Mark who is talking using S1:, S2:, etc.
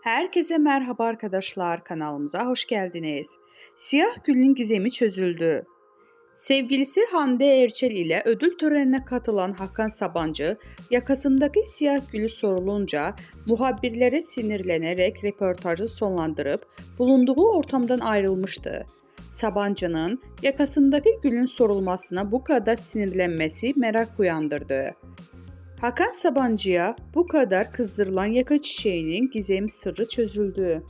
S1: Herkese merhaba arkadaşlar, kanalımıza hoş geldiniz. Siyah Gül'ün gizemi çözüldü. Sevgilisi Hande Erçel ile ödül törenine katılan Hakan Sabancı, yakasındaki siyah gülü sorulunca muhabirlere sinirlenerek röportajı sonlandırıp bulunduğu ortamdan ayrılmıştı. Sabancı'nın yakasındaki gülün sorulmasına bu kadar sinirlenmesi merak uyandırdı. Hakan Sabancı'ya bu kadar kızdırılan yaka çiçeğinin gizemi sırrı çözüldü.